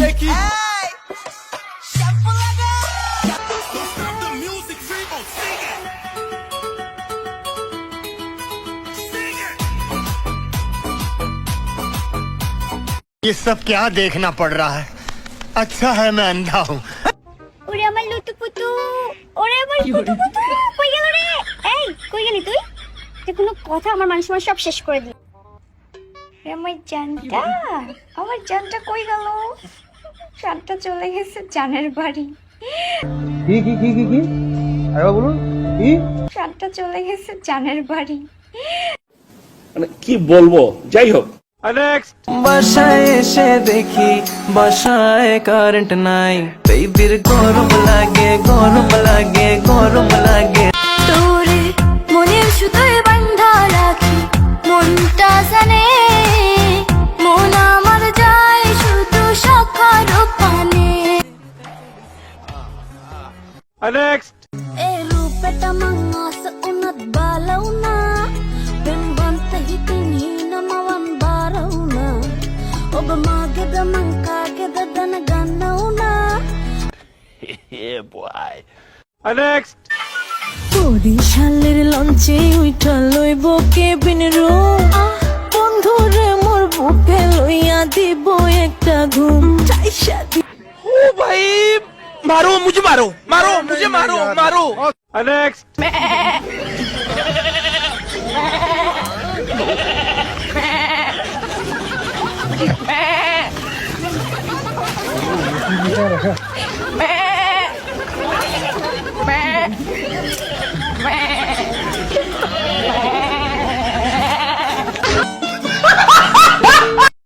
देखी ये सब क्या देखना पड़ रहा है। अच्छा है मैं अंधा हूँ। ওরে আমার লুতুপুতু, ওরে আমার লুতুপুতু, কই গেল রে? এই কই গেলি তুই? যে কোনো কথা আমার মান সম্মান সব শেষ করে দিল। আমার জানটা কই গেল? জানটা চলে গেছে জানের বাড়ি। কি আরেকবার বলুন কি? জানটা চলে গেছে জানের বাড়ি। মানে কি বলবো, যাই হোক। বাসায় এসে দেখি বাসায় কারেন্ট নাই, বেবির গরম লাগে গরম লাগে গরম লাগে। তোরে মনের সুতোয় বাঁধা রাখি, মনটা জানে মন আমার যায় শুধু সখার পানে। এ রূপটা mangas unat balaw na, benbantahitin hinamawan baraw na, o bumagada man kagada danaganaw na. বরিশালের লঞ্চে উইঠা লইব কেবিন রুম, বন্ধুরে মোর বুকে লইয়া দিব একটা ঘুম। ओ भाई मारो मुझे, मारो मारो मुझे, मारो मारो।